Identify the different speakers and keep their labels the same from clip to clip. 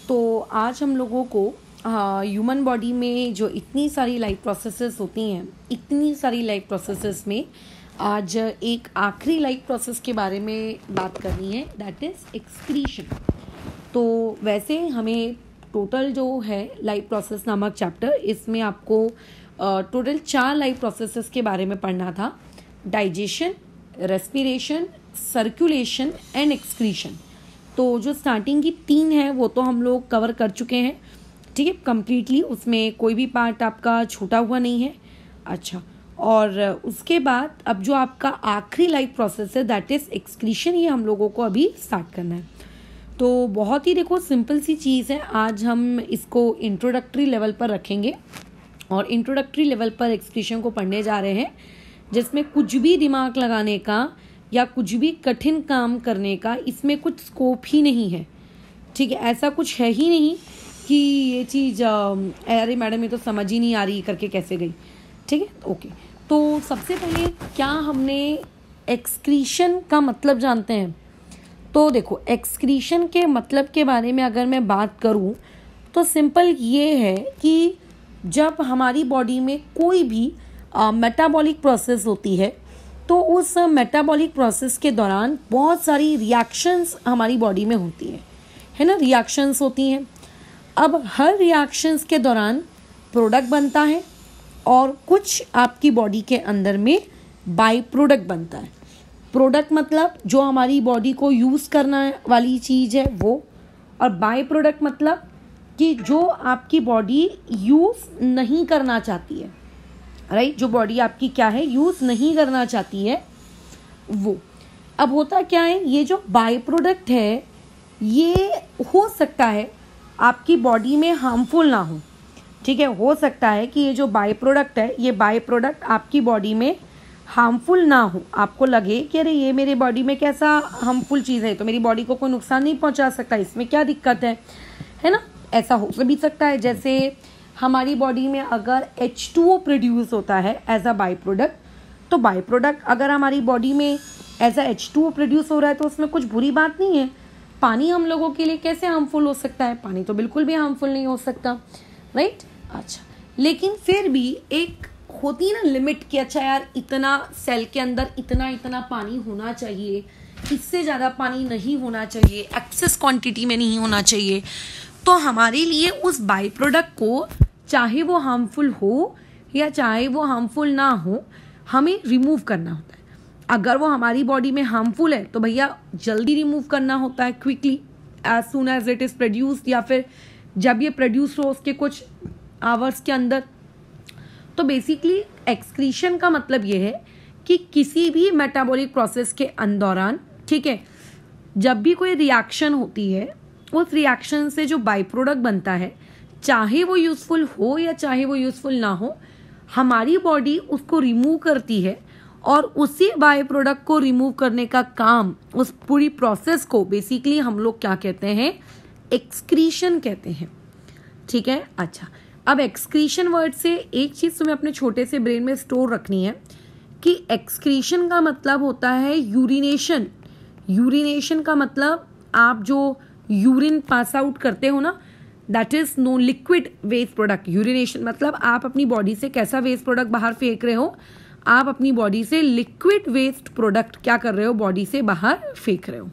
Speaker 1: तो आज हम लोगों को ह्यूमन बॉडी में जो इतनी सारी लाइफ प्रोसेसेस होती हैं, इतनी सारी लाइफ प्रोसेसेस में आज एक आखिरी लाइफ प्रोसेस के बारे में बात करनी है, दैट इज़ एक्सक्रीशन। तो वैसे हमें टोटल जो है लाइफ प्रोसेस नामक चैप्टर, इसमें आपको टोटल 4 लाइफ प्रोसेसेस के बारे में पढ़ना था। Digestion, respiration, circulation and excretion. तो जो स्टार्टिंग की 3 है वो तो हम लोग कवर कर चुके हैं, ठीक है, कम्प्लीटली। उसमें कोई भी पार्ट आपका छूटा हुआ नहीं है। अच्छा, और उसके बाद अब जो आपका आखिरी लाइफ प्रोसेस है दैट इज़ एक्सक्रीशन, ये हम लोगों को अभी स्टार्ट करना है। तो बहुत ही देखो सिंपल सी चीज़ है। आज हम इसको इंट्रोडक्टरी लेवल पर रखेंगे और इंट्रोडक्टरी लेवल पर एक्सक्रीशन को पढ़ने जा रहे हैं, जिसमें कुछ भी दिमाग लगाने का या कुछ भी कठिन काम करने का इसमें कुछ स्कोप ही नहीं है, ठीक है। ऐसा कुछ है ही नहीं कि ये चीज़ अरे मैडम ये तो समझ ही नहीं आ रही करके कैसे गई, ठीक है, ओके। तो सबसे पहले क्या हमने एक्सक्रीशन का मतलब जानते हैं? तो देखो, एक्सक्रीशन के मतलब के बारे में अगर मैं बात करूं तो सिंपल ये है कि जब हमारी बॉडी में कोई भी मेटाबॉलिक प्रोसेस होती है तो उस मेटाबॉलिक प्रोसेस के दौरान बहुत सारी रिएक्शंस हमारी बॉडी में होती है ना, रिएक्शंस होती हैं। अब हर रिएक्शंस के दौरान प्रोडक्ट बनता है और कुछ आपकी बॉडी के अंदर में बाई प्रोडक्ट बनता है। प्रोडक्ट मतलब जो हमारी बॉडी को यूज़ करना वाली चीज़ है वो, और बाई प्रोडक्ट मतलब कि जो आपकी बॉडी यूज़ नहीं करना चाहती है, राइट, जो बॉडी आपकी क्या है यूज़ नहीं करना चाहती है वो। अब होता क्या है, ये जो बाई प्रोडक्ट है ये हो सकता है आपकी बॉडी में हार्मफुल ना हो, ठीक है। हो सकता है कि ये जो बाई प्रोडक्ट है, ये बाई प्रोडक्ट आपकी बॉडी में हार्मफुल ना हो। आपको लगे कि अरे ये मेरे बॉडी में कैसा हार्मफुल चीज़ है, तो मेरी बॉडी को कोई नुकसान नहीं पहुंचा सकता, इसमें क्या दिक्कत है ना। ऐसा हो भी सकता है। जैसे हमारी बॉडी में अगर H2O प्रोड्यूस होता है एज अ बाई प्रोडक्ट, तो बाई प्रोडक्ट अगर हमारी बॉडी में एज अ H2O प्रोड्यूस हो रहा है तो उसमें कुछ बुरी बात नहीं है। पानी हम लोगों के लिए कैसे हार्मफुल हो सकता है? पानी तो बिल्कुल भी हार्मफुल नहीं हो सकता, राइट। अच्छा, लेकिन फिर भी एक होती है ना लिमिट कि अच्छा यार इतना सेल के अंदर इतना पानी होना चाहिए, इससे ज़्यादा पानी नहीं होना चाहिए, एक्सेस क्वांटिटी में नहीं होना चाहिए। तो हमारे लिए उस बाई प्रोडक्ट को, चाहे वो हार्मफुल हो या चाहे वो हार्मफुल ना हो, हमें रिमूव करना होता है। अगर वो हमारी बॉडी में हार्मफुल है तो भैया जल्दी रिमूव करना होता है, quickly, as soon as it is produced, या फिर जब ये प्रोड्यूस हो उसके कुछ आवर्स के अंदर। तो बेसिकली एक्सक्रीशन का मतलब ये है कि किसी भी मेटाबॉलिक प्रोसेस के दौरान, ठीक है, जब भी कोई रिएक्शन होती है उस रिएक्शन से जो बाई प्रोडक्ट बनता है, चाहे वो यूज़फुल हो या चाहे वो यूज़फुल ना हो, हमारी बॉडी उसको रिमूव करती है। और उसी बाई प्रोडक्ट को रिमूव करने का काम, उस पूरी प्रोसेस को बेसिकली हम लोग क्या कहते हैं? एक्सक्रीशन कहते हैं, ठीक है। अच्छा, अब एक्सक्रीशन वर्ड से एक चीज़ तुम्हें अपने छोटे से ब्रेन में स्टोर रखनी है कि एक्सक्रीशन का मतलब होता है यूरिनेशन। यूरिनेशन का मतलब आप जो यूरिन पास आउट करते हो ना, that is no liquid waste product. Urination मतलब आप अपनी बॉडी से कैसा वेस्ट प्रोडक्ट बाहर फेंक रहे हो? आप अपनी बॉडी से लिक्विड वेस्ट प्रोडक्ट क्या कर रहे हो? बॉडी से बाहर फेंक रहे हो।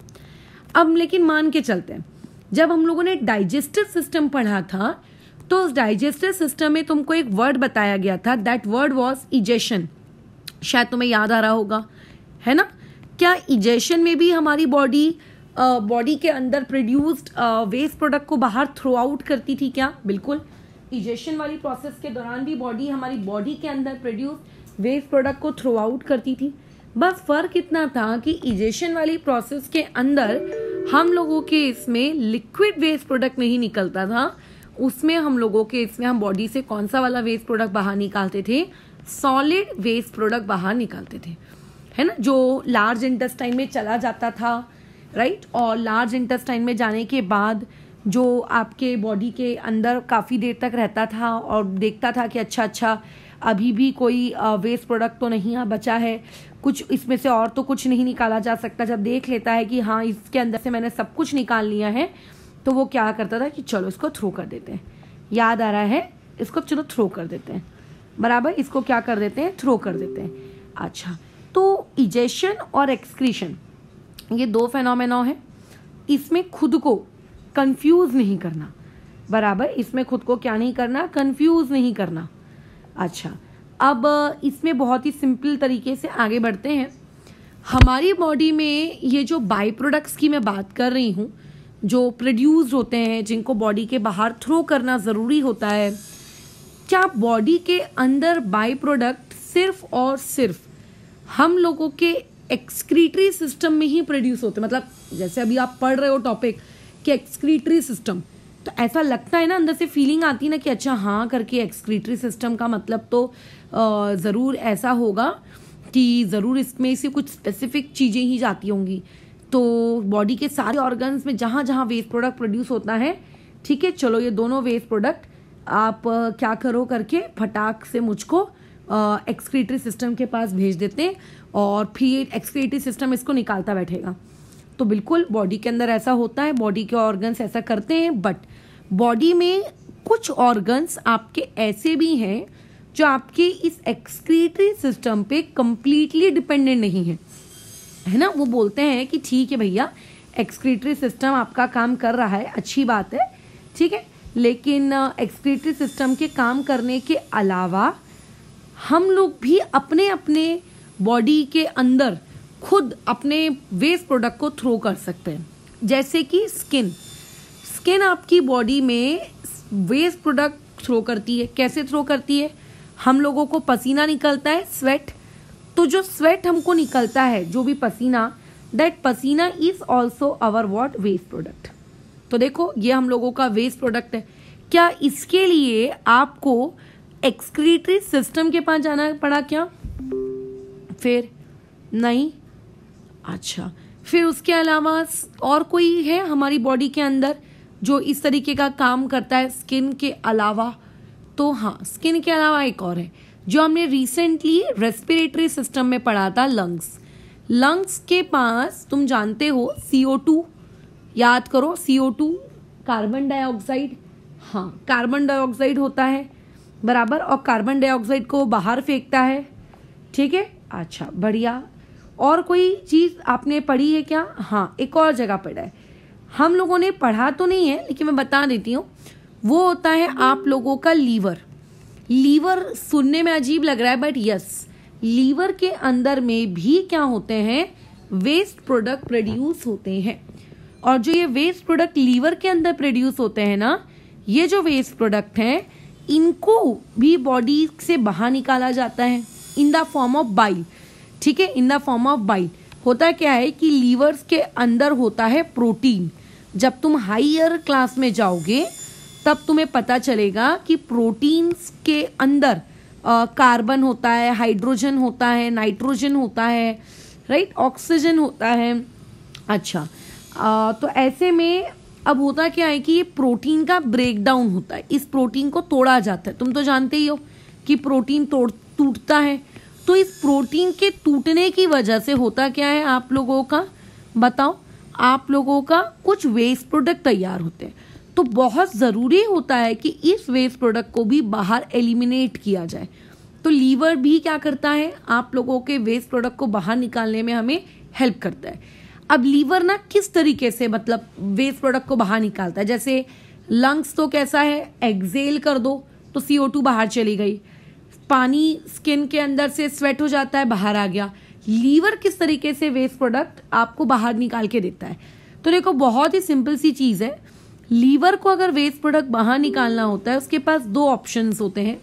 Speaker 1: अब लेकिन मान के चलते हैं, जब हम लोगों ने डाइजेस्टिव सिस्टम पढ़ा था तो उस डाइजेस्टिव सिस्टम में तुमको एक वर्ड बताया गया था, दैट वर्ड वाज इजेशन। शायद तुम्हें याद आ रहा होगा, है ना। क्या इजेशन में भी हमारी बॉडी के अंदर प्रोड्यूस्ड वेस्ट प्रोडक्ट को बाहर थ्रो आउट करती थी क्या? बिल्कुल। इजेशन वाली प्रोसेस के दौरान भी हमारी बॉडी के अंदर प्रोड्यूस्ड वेस्ट प्रोडक्ट को थ्रो आउट करती थी। बस फर्क इतना था कि इजेशन वाली प्रोसेस के अंदर हम लोगों के इसमें लिक्विड वेस्ट प्रोडक्ट नहीं निकलता था, उसमें हम लोगों के इसमें हम बॉडी से कौन सा वाला वेस्ट प्रोडक्ट बाहर निकालते थे? सॉलिड वेस्ट प्रोडक्ट बाहर निकालते थे, है ना, जो लार्ज इंटेस्टाइन में चला जाता था, राइट। और लार्ज इंटेस्टाइन में जाने के बाद जो आपके बॉडी के अंदर काफ़ी देर तक रहता था और देखता था कि अच्छा अभी भी कोई वेस्ट प्रोडक्ट तो नहीं बचा है, कुछ इसमें से और तो कुछ नहीं निकाला जा सकता। जब देख लेता है कि हाँ इसके अंदर से मैंने सब कुछ निकाल लिया है, तो वो क्या करता था कि चलो इसको थ्रो कर देते हैं, याद आ रहा है, इसको चलो थ्रो कर देते हैं, बराबर, इसको क्या कर देते हैं, थ्रो कर देते हैं। अच्छा, तो इजेशन और एक्सक्रीशन ये दो फेनोमेना है, इसमें खुद को कंफ्यूज नहीं करना, बराबर, इसमें खुद को क्या नहीं करना, कंफ्यूज नहीं करना। अच्छा, अब इसमें बहुत ही सिंपल तरीके से आगे बढ़ते हैं। हमारी बॉडी में ये जो बाई प्रोडक्ट्स की मैं बात कर रही हूँ, जो प्रोड्यूस होते हैं, जिनको बॉडी के बाहर थ्रो करना ज़रूरी होता है, क्या बॉडी के अंदर बाई प्रोडक्ट सिर्फ और सिर्फ हम लोगों के एक्सक्रीटरी सिस्टम में ही प्रोड्यूस होते हैं? मतलब जैसे अभी आप पढ़ रहे हो टॉपिक कि एक्सक्रीटरी सिस्टम, तो ऐसा लगता है ना, अंदर से फीलिंग आती है ना कि अच्छा हाँ करके एक्सक्रीटरी सिस्टम का मतलब तो ज़रूर ऐसा होगा कि ज़रूर इसमें से कुछ स्पेसिफिक चीज़ें ही जाती होंगी। तो बॉडी के सारे ऑर्गन्स में जहाँ जहाँ वेस्ट प्रोडक्ट प्रोड्यूस होता है, ठीक है, चलो ये दोनों वेस्ट प्रोडक्ट आप क्या करो करके फटाक से मुझको एक्सक्रीटरी सिस्टम के पास भेज देते हैं और फिर एक्सक्रीटरी सिस्टम इसको निकालता बैठेगा। तो बिल्कुल बॉडी के अंदर ऐसा होता है, बॉडी के ऑर्गन्स ऐसा करते हैं, बट बॉडी में कुछ ऑर्गन्स आपके ऐसे भी हैं जो आपके इस एक्सक्रीटरी सिस्टम पे कंप्लीटली डिपेंडेंट नहीं है ना। वो बोलते हैं कि ठीक है भैया, एक्सक्रीटरी सिस्टम आपका काम कर रहा है, अच्छी बात है, ठीक है, लेकिन एक्सक्रीटरी सिस्टम के काम करने के अलावा हम लोग भी अपने अपने बॉडी के अंदर खुद अपने वेस्ट प्रोडक्ट को थ्रो कर सकते हैं। जैसे कि स्किन आपकी बॉडी में वेस्ट प्रोडक्ट थ्रो करती है। कैसे थ्रो करती है? हम लोगों को पसीना निकलता है, स्वेट, तो जो स्वेट हमको निकलता है, जो भी पसीना, that pasina is also our what, waste product. तो देखो ये हम लोगों का वेस्ट प्रोडक्ट है। क्या इसके लिए आपको एक्सक्रीटरी सिस्टम के पास जाना पड़ा क्या? फिर नहीं। अच्छा, फिर उसके अलावा और कोई है हमारी बॉडी के अंदर जो इस तरीके का काम करता है स्किन के अलावा? तो हाँ, स्किन के अलावा एक और है जो हमने रिसेंटली रेस्पिरेटरी सिस्टम में पढ़ा था, लंग्स के पास तुम जानते हो CO2, याद करो, CO2 कार्बन डाइऑक्साइड, हाँ कार्बन डाइऑक्साइड होता है, बराबर, और कार्बन डाइऑक्साइड को बाहर फेंकता है, ठीक है। अच्छा बढ़िया, और कोई चीज़ आपने पढ़ी है क्या? हाँ, एक और जगह पढ़ा है, हम लोगों ने पढ़ा तो नहीं है लेकिन मैं बता देती हूँ, वो होता है आप लोगों का लीवर सुनने में अजीब लग रहा है, बट यस, लीवर के अंदर में भी क्या होते हैं, वेस्ट प्रोडक्ट प्रोड्यूस होते हैं। और जो ये वेस्ट प्रोडक्ट लीवर के अंदर प्रोड्यूस होते हैं ना, ये जो वेस्ट प्रोडक्ट हैं, इनको भी बॉडी से बाहर निकाला जाता है in the form of bile, ठीक है, in the form of bile. होता क्या है कि लीवर्स के अंदर होता है प्रोटीन। जब तुम हायर क्लास में जाओगे तब तुम्हें पता चलेगा कि प्रोटीन्स के अंदर कार्बन होता है, हाइड्रोजन होता है, नाइट्रोजन होता है, राइट, ऑक्सीजन होता है। अच्छा, तो ऐसे में अब होता क्या है कि ये प्रोटीन का ब्रेकडाउन होता है, इस प्रोटीन को तोड़ा जाता है। तुम तो जानते ही हो कि प्रोटीन टूटता है, तो इस प्रोटीन के टूटने की वजह से होता क्या है आप लोगों का, बताओ, आप लोगों का कुछ वेस्ट प्रोडक्ट तैयार होते हैं। तो बहुत ज़रूरी होता है कि इस वेस्ट प्रोडक्ट को भी बाहर एलिमिनेट किया जाए। तो लीवर भी क्या करता है, आप लोगों के वेस्ट प्रोडक्ट को बाहर निकालने में हमें हेल्प करता है। अब लीवर ना किस तरीके से मतलब वेस्ट प्रोडक्ट को बाहर निकालता है, जैसे लंग्स तो कैसा है, एक्सेल कर दो तो CO2 बाहर चली गई, पानी स्किन के अंदर से स्वेट हो जाता है, बाहर आ गया। लीवर किस तरीके से वेस्ट प्रोडक्ट आपको बाहर निकाल के देता है? तो देखो बहुत ही सिंपल सी चीज़ है, लीवर को अगर वेस्ट प्रोडक्ट बाहर निकालना होता है, उसके पास दो ऑप्शंस होते हैं,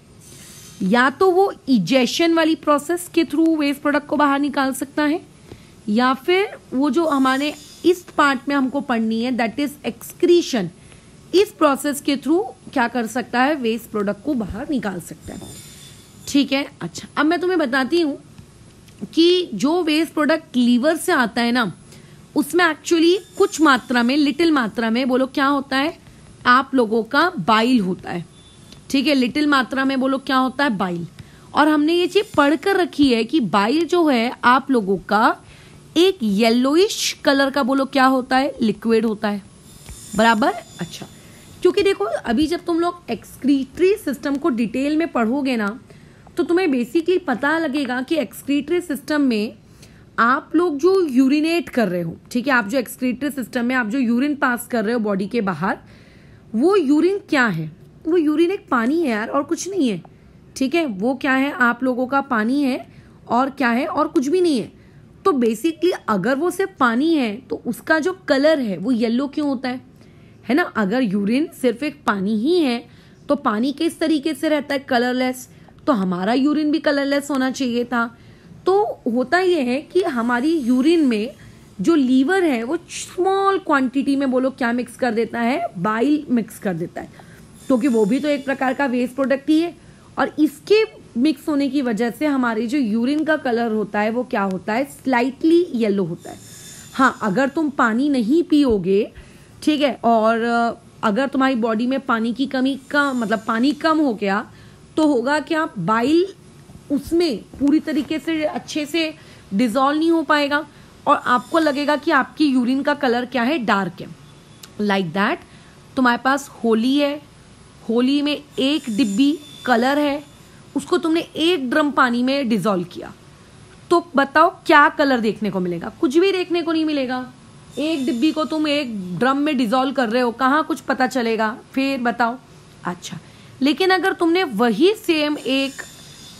Speaker 1: या तो वो इजेशन वाली प्रोसेस के थ्रू वेस्ट प्रोडक्ट को बाहर निकाल सकता है, या फिर वो जो हमारे इस पार्ट में हमको पढ़नी है, दैट इज एक्सक्रीशन, इस प्रोसेस के थ्रू क्या कर सकता है, वेस्ट प्रोडक्ट को बाहर निकाल सकता है, ठीक है। अच्छा, अब मैं तुम्हें बताती हूँ कि जो वेस्ट प्रोडक्ट लीवर से आता है ना, उसमें एक्चुअली कुछ मात्रा में, लिटिल मात्रा में, बोलो क्या होता है, आप लोगों का बाइल होता है, ठीक है, लिटिल मात्रा में बोलो क्या होता है, बाइल। और हमने ये चीज पढ़कर रखी है कि बाइल जो है आप लोगों का एक येलोइश कलर का, बोलो क्या होता है, लिक्विड होता है, बराबर। अच्छा, क्योंकि देखो अभी जब तुम लोग एक्सक्रीटरी सिस्टम को डिटेल में पढ़ोगे ना तो तुम्हें बेसिकली पता लगेगा कि एक्सक्रीटरी सिस्टम में आप लोग जो यूरिनेट कर रहे हो, ठीक है, आप जो एक्सक्रीटरी सिस्टम में आप जो यूरिन पास कर रहे हो बॉडी के बाहर, वो यूरिन क्या है? वो यूरिन एक पानी है यार, और कुछ नहीं है। ठीक है, वो क्या है? आप लोगों का पानी है, और क्या है? और कुछ भी नहीं है। तो बेसिकली अगर वो सिर्फ पानी है तो उसका जो कलर है वो येलो क्यों होता है ना? अगर यूरिन सिर्फ एक पानी ही है तो पानी किस तरीके से रहता है? कलरलेस। तो हमारा यूरिन भी कलरलेस होना चाहिए था। तो होता यह है कि हमारी यूरिन में जो लीवर है वो स्मॉल क्वांटिटी में, बोलो क्या मिक्स कर देता है? बाइल मिक्स कर देता है, क्योंकि वो भी तो एक प्रकार का वेस्ट प्रोडक्ट ही है। और इसके मिक्स होने की वजह से हमारे जो यूरिन का कलर होता है वो क्या होता है? स्लाइटली येलो होता है। हाँ, अगर तुम पानी नहीं पियोगे, ठीक है, और अगर तुम्हारी बॉडी में पानी की कमी का मतलब पानी कम हो गया तो होगा क्या? बाइल उसमें पूरी तरीके से अच्छे से डिजॉल्व नहीं हो पाएगा और आपको लगेगा कि आपकी यूरिन का कलर क्या है? डार्क है। लाइक दैट तुम्हारे पास होली है, होली में एक डिब्बी कलर है, उसको तुमने एक ड्रम पानी में डिजॉल्व किया, तो बताओ क्या कलर देखने को मिलेगा? कुछ भी देखने को नहीं मिलेगा। एक डिब्बी को तुम एक ड्रम में डिजॉल्व कर रहे हो, कहाँ कुछ पता चलेगा? फिर बताओ। अच्छा, लेकिन अगर तुमने वही सेम एक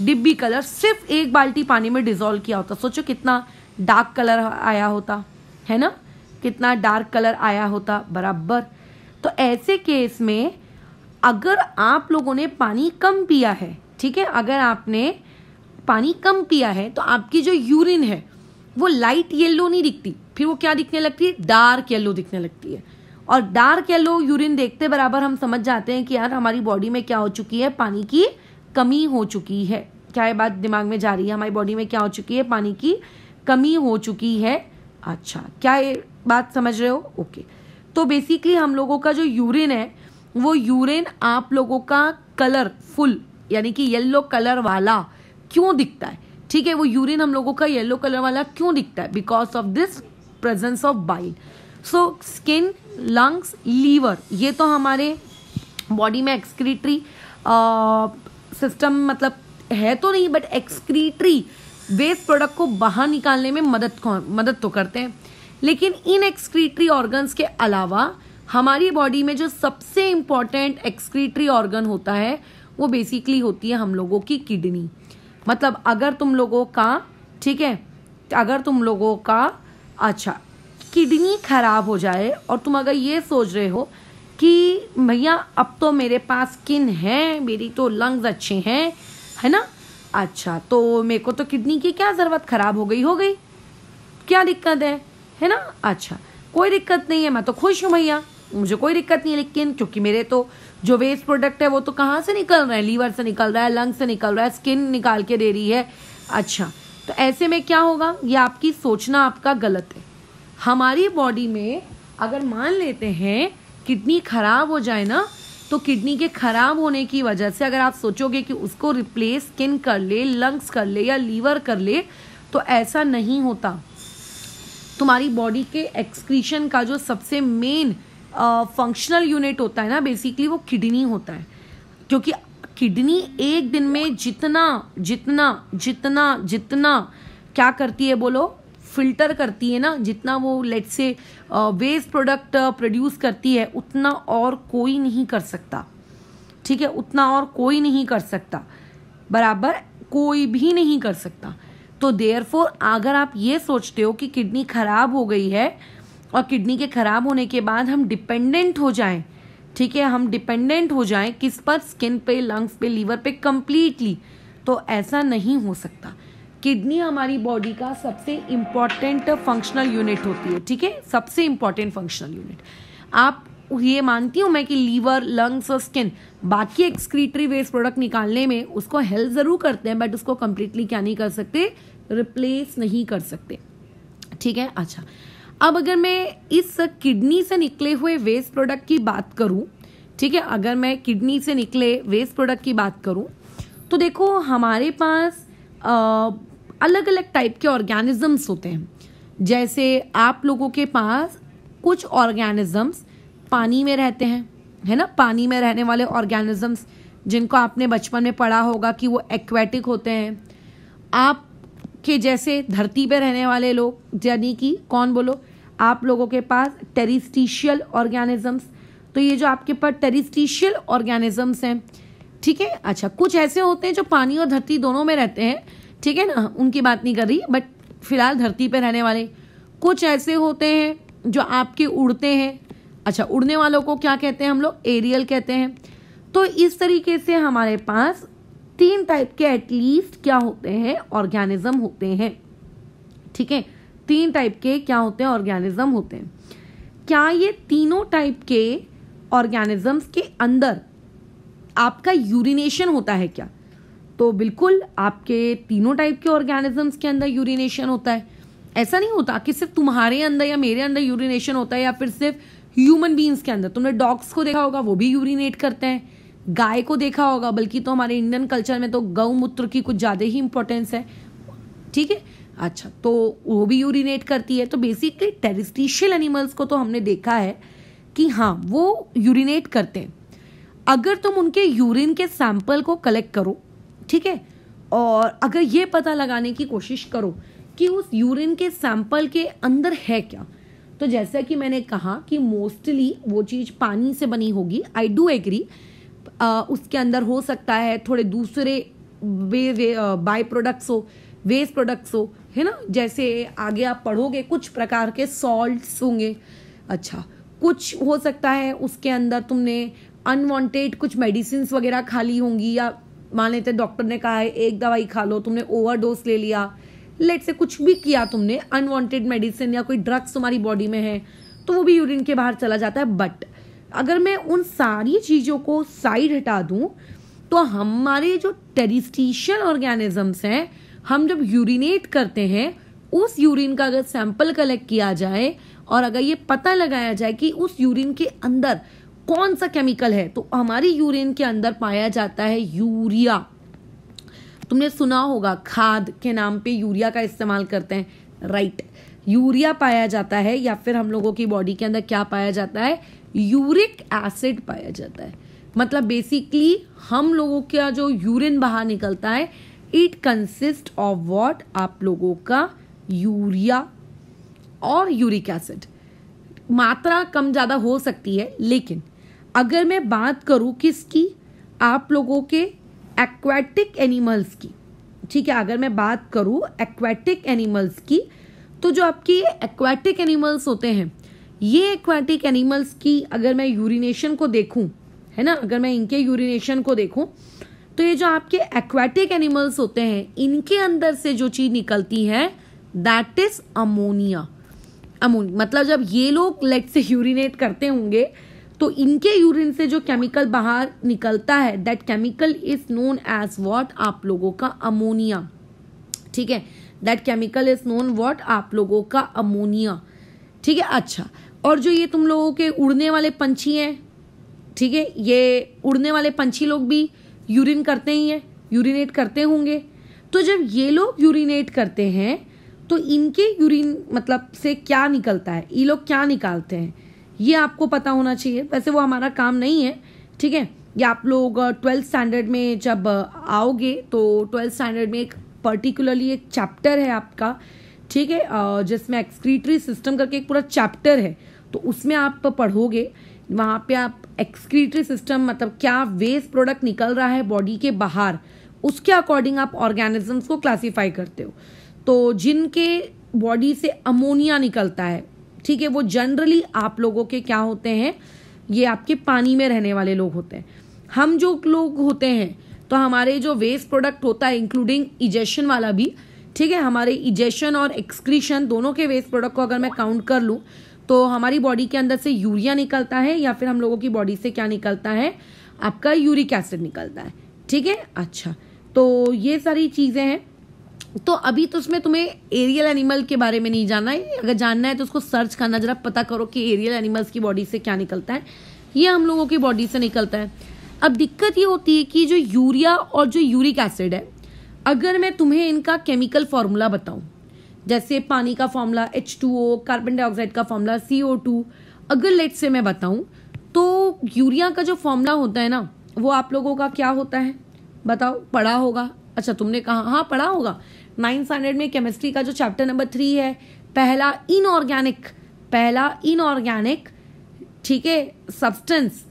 Speaker 1: डिब्बी कलर सिर्फ एक बाल्टी पानी में डिजॉल्व किया होता, सोचो कितना डार्क कलर आया होता, है ना? कितना डार्क कलर आया होता, बराबर। तो ऐसे केस में अगर आप लोगों ने पानी कम पिया है, ठीक है, अगर आपने पानी कम पिया है तो आपकी जो यूरिन है वो लाइट येलो नहीं दिखती, फिर वो क्या दिखने लगती है? डार्क येलो दिखने लगती है। और डार्क येलो यूरिन देखते बराबर हम समझ जाते हैं कि यार हमारी बॉडी में क्या हो चुकी है? पानी की कमी हो चुकी है। क्या ये बात दिमाग में जा रही है? हमारी बॉडी में क्या हो चुकी है? पानी की कमी हो चुकी है। अच्छा, क्या ये बात समझ रहे हो? ओके। तो बेसिकली हम लोगों का जो यूरिन है वो यूरिन आप लोगों का कलर फुल यानी कि येलो कलर वाला क्यों दिखता है? ठीक है, वो यूरिन हम लोगों का येलो कलर वाला क्यों दिखता है? Because of this presence of bile. So skin, lungs, liver, ये तो हमारे बॉडी में एक्सक्रीटरी सिस्टम मतलब है तो नहीं, बट एक्सक्रीटरी वेस्ट प्रोडक्ट को बाहर निकालने में मदद तो करते हैं। लेकिन इन एक्सक्रीटरी ऑर्गन्स के अलावा हमारी बॉडी में जो सबसे इंपॉर्टेंट एक्सक्रीटरी ऑर्गन होता है वो बेसिकली होती है हम लोगों की किडनी। मतलब अगर तुम लोगों का, ठीक है, अगर तुम लोगों का अच्छा किडनी खराब हो जाए और तुम अगर ये सोच रहे हो कि भैया अब तो मेरे पास स्किन है, मेरी तो लंग्स अच्छे हैं, है ना, अच्छा तो मेरे को तो किडनी की क्या जरूरत, खराब हो गई, क्या दिक्कत है ना? अच्छा, कोई दिक्कत नहीं है, मैं तो खुश हूँ भैया, मुझे कोई दिक्कत नहीं है। लेकिन क्योंकि मेरे तो जो वेस्ट प्रोडक्ट है वो तो कहाँ से निकल रहा है? लीवर से निकल रहा है, लंग से निकल रहा है, स्किन निकाल के दे रही है। अच्छा, तो ऐसे में क्या होगा? ये आपकी सोचना आपका गलत है। हमारी बॉडी में अगर मान लेते हैं किडनी खराब हो जाए ना, तो किडनी के खराब होने की वजह से अगर आप सोचोगे कि उसको रिप्लेस स्किन कर ले, लंग्स कर ले या लीवर कर ले, तो ऐसा नहीं होता। तुम्हारी बॉडी के एक्सक्रीशन का जो सबसे मेन फंक्शनल यूनिट होता है ना, बेसिकली वो किडनी होता है। क्योंकि किडनी एक दिन में जितना जितना जितना जितना क्या करती है बोलो? फिल्टर करती है ना, जितना वो let's say waste product produce करती है उतना और कोई नहीं कर सकता। ठीक है, उतना और कोई नहीं कर सकता, बराबर, कोई भी नहीं कर सकता। तो देयरफॉर अगर आप ये सोचते हो कि किडनी खराब हो गई है और किडनी के खराब होने के बाद हम डिपेंडेंट हो जाएं, ठीक है, हम डिपेंडेंट हो जाएं किस पर? स्किन पे, लंग्स पे, लीवर पे कंप्लीटली, तो ऐसा नहीं हो सकता। किडनी हमारी बॉडी का सबसे इम्पॉर्टेंट फंक्शनल यूनिट होती है, ठीक है, सबसे इम्पॉर्टेंट फंक्शनल यूनिट। आप ये मानती हूँ मैं कि लीवर, लंग्स और स्किन बाकी एक्सक्रीटरी वेस्ट प्रोडक्ट निकालने में उसको हेल्प जरूर करते हैं, बट उसको कंप्लीटली क्या नहीं कर सकते? रिप्लेस नहीं कर सकते। ठीक है, अच्छा, अब अगर मैं इस किडनी से निकले हुए वेस्ट प्रोडक्ट की बात करूं, ठीक है, अगर मैं किडनी से निकले वेस्ट प्रोडक्ट की बात करूं, तो देखो हमारे पास अलग अलग टाइप के ऑर्गेनिजम्स होते हैं। जैसे आप लोगों के पास कुछ ऑर्गेनिजम्स पानी में रहते हैं, है ना, पानी में रहने वाले ऑर्गेनिजम्स जिनको आपने बचपन में पढ़ा होगा कि वो एक्वेटिक होते हैं। आप के जैसे धरती पे रहने वाले लोग, यानी कि कौन बोलो, आप लोगों के पास टेरिस्टिशियल ऑर्गेनिजम्स। तो ये जो आपके पास टेरिस्टिशियल ऑर्गेनिजम्स हैं, ठीक है। अच्छा, कुछ ऐसे होते हैं जो पानी और धरती दोनों में रहते हैं, ठीक है ना, उनकी बात नहीं कर रही, बट फिलहाल धरती पे रहने वाले। कुछ ऐसे होते हैं जो आपके उड़ते हैं। अच्छा, उड़ने वालों को क्या कहते हैं हम लोग? एरियल कहते हैं। तो इस तरीके से हमारे पास 3 टाइप के एटलीस्ट क्या होते हैं? ऑर्गेनिज्म होते हैं, ठीक है। 3 टाइप के क्या होते हैं? ऑर्गेनिज्म होते हैं। क्या ये तीनों टाइप के ऑर्गेनिजम्स के अंदर आपका यूरिनेशन होता है क्या? तो बिल्कुल, आपके तीनों टाइप के ऑर्गेनिजम्स के अंदर यूरिनेशन होता है। ऐसा नहीं होता कि सिर्फ तुम्हारे अंदर या मेरे अंदर यूरिनेशन होता है, या फिर सिर्फ ह्यूमन बीइंग्स के अंदर। तुमने डॉग्स को देखा होगा, वो भी यूरिनेट करते हैं। गाय को देखा होगा, बल्कि तो हमारे इंडियन कल्चर में तो गौमूत्र की कुछ ज़्यादा ही इंपॉर्टेंस है, ठीक है। अच्छा, तो वो भी यूरिनेट करती है। तो बेसिकली टेरिस्टिशियल एनिमल्स को तो हमने देखा है कि हाँ, वो यूरिनेट करते हैं। अगर तुम उनके यूरिन के सैंपल को कलेक्ट करो, ठीक है, और अगर ये पता लगाने की कोशिश करो कि उस यूरिन के सैंपल के अंदर है क्या, तो जैसा कि मैंने कहा कि मोस्टली वो चीज़ पानी से बनी होगी। आई डू एग्री, उसके अंदर हो सकता है थोड़े दूसरे बाय प्रोडक्ट्स हो, वेस्ट प्रोडक्ट्स हो, है ना। जैसे आगे आप पढ़ोगे कुछ प्रकार के सॉल्ट्स होंगे। अच्छा, कुछ हो सकता है उसके अंदर तुमने अनवांटेड कुछ मेडिसिन वगैरह खा ली होंगी, या मान लेते डॉक्टर ने कहा है एक दवाई खा लो, तुमने ओवरडोज ले लिया, लेट से कुछ भी किया तुमने, अनवांटेड मेडिसिन या कोई ड्रग्स तुम्हारी बॉडी में है, तो वो भी यूरिन के बाहर चला जाता है। बट अगर मैं उन सारी चीज़ों को साइड हटा दूं, तो हमारे जो टेरिस्टिशियल ऑर्गेनिजम्स हैं, हम जब यूरिनेट करते हैं, उस यूरिन का अगर सैंपल कलेक्ट किया जाए और अगर ये पता लगाया जाए कि उस यूरिन के अंदर कौन सा केमिकल है, तो हमारी यूरिन के अंदर पाया जाता है यूरिया। तुमने सुना होगा खाद के नाम पे यूरिया का इस्तेमाल करते हैं, राइट। यूरिया पाया जाता है, या फिर हम लोगों की बॉडी के अंदर क्या पाया जाता है? यूरिक एसिड पाया जाता है। मतलब बेसिकली हम लोगों का जो यूरिन बाहर निकलता है, इट कंसिस्ट ऑफ व्हाट? आप लोगों का यूरिया और यूरिक एसिड। मात्रा कम ज़्यादा हो सकती है, लेकिन अगर मैं बात करूं किसकी? आप लोगों के एक्वेटिक एनिमल्स की, ठीक है। अगर मैं बात करूं एक्वेटिक एनिमल्स की, तो जो आपके एक्वेटिक एनिमल्स होते हैं, ये एक्वेटिक एनिमल्स की अगर मैं यूरिनेशन को देखूं, है ना, अगर मैं इनके यूरिनेशन को देखूं, तो ये जो आपके एक्वेटिक एनिमल्स होते हैं, इनके अंदर से जो चीज निकलती है, दैट इज अमोनिया। अमोनिया मतलब जब ये लोग लेट से यूरिनेट करते होंगे, तो इनके यूरिन से जो केमिकल बाहर निकलता है, that chemical is known as what? आप लोगों का अमोनिया, ठीक है। That chemical is known what? आप लोगों का अमोनिया, ठीक है। अच्छा, और जो ये तुम लोगों के उड़ने वाले पंछी हैं, ठीक है, ये उड़ने वाले पंछी लोग भी यूरिन करते ही हैं, यूरिनेट करते होंगे। तो जब ये लोग यूरिनेट करते हैं, तो इनके यूरिन मतलब से क्या निकलता है? ये लोग क्या निकालते हैं, ये आपको पता होना चाहिए। वैसे वो हमारा काम नहीं है, ठीक है। ये आप लोग 12th स्टैंडर्ड में जब आओगे, तो 12th स्टैंडर्ड में एक पर्टिकुलरली एक चैप्टर है आपका, ठीक है, जिसमें एक्सक्रीटरी सिस्टम करके एक पूरा चैप्टर है, तो उसमें आप पढ़ोगे। वहाँ पे आप एक्सक्रीटरी सिस्टम मतलब क्या वेस्ट प्रोडक्ट निकल रहा है बॉडी के बाहर, उसके अकॉर्डिंग आप ऑर्गेनिजम्स को क्लासीफाई करते हो। तो जिनके बॉडी से अमोनिया निकलता है, ठीक है, वो जनरली आप लोगों के क्या होते हैं? ये आपके पानी में रहने वाले लोग होते हैं। हम जो लोग होते हैं, तो हमारे जो वेस्ट प्रोडक्ट होता है, इंक्लूडिंग इजेशन वाला भी, ठीक है, हमारे इजेशन और एक्सक्रीशन दोनों के वेस्ट प्रोडक्ट को अगर मैं काउंट कर लूँ, तो हमारी बॉडी के अंदर से यूरिया निकलता है, या फिर हम लोगों की बॉडी से क्या निकलता है? आपका यूरिक एसिड निकलता है, ठीक है। अच्छा, तो ये सारी चीज़ें हैं। तो अभी तो उसमें तुम्हें एरियल एनिमल के बारे में नहीं जानना है। अगर जानना है तो उसको सर्च करना, जरा पता करो कि एरियल एनिमल्स की बॉडी से क्या निकलता है। ये हम लोगों की बॉडी से निकलता है। अब दिक्कत ये होती है कि जो यूरिया और जो यूरिक एसिड है, अगर मैं तुम्हें इनका केमिकल फॉर्मूला बताऊं, जैसे पानी का फॉर्मूला H2O, कार्बन डाइऑक्साइड का फॉर्मूला CO2, अगर लेट से मैं बताऊं तो यूरिया का जो फॉर्मूला होता है ना, वो आप लोगों का क्या होता है बताओ, पढ़ा होगा? अच्छा तुमने कहा हाँ पढ़ा होगा। 9th स्टैंडर्ड में केमिस्ट्री का जो चैप्टर नंबर 3 है, पहला इनऑर्गेनिक, ठीक है, सब्सटेंस।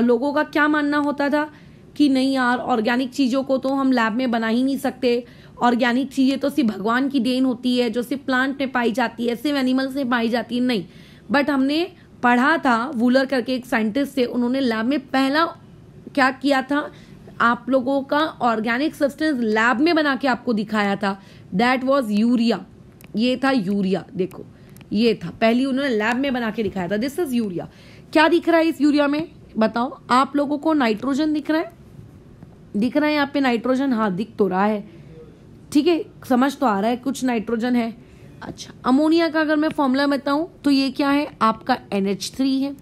Speaker 1: लोगों का क्या मानना होता था कि नहीं यार, ऑर्गेनिक चीज़ों को तो हम लैब में बना ही नहीं सकते, ऑर्गेनिक चीज़ें तो सिर्फ भगवान की देन होती है, जो सिर्फ प्लांट में पाई जाती है, सिर्फ एनिमल्स में पाई जाती है। नहीं, बट हमने पढ़ा था, वूलर करके एक साइंटिस्ट थे, उन्होंने लैब में पहला क्या किया था, आप लोगों का ऑर्गेनिक सब्सटेंस लैब में बना के आपको दिखाया था। That was urea. ये था यूरिया, देखो ये था, पहली उन्होंने लैब में बना के दिखाया था। This is urea. क्या दिख रहा है इस यूरिया में बताओ? आप लोगों को नाइट्रोजन दिख रहा है? दिख रहा है यहाँ पे नाइट्रोजन? हाँ दिख तो रहा है, ठीक है, समझ तो आ रहा है कुछ नाइट्रोजन है। अच्छा, अमोनिया का अगर मैं फॉर्मूला बताऊं तो ये क्या है, आपका NH3 है,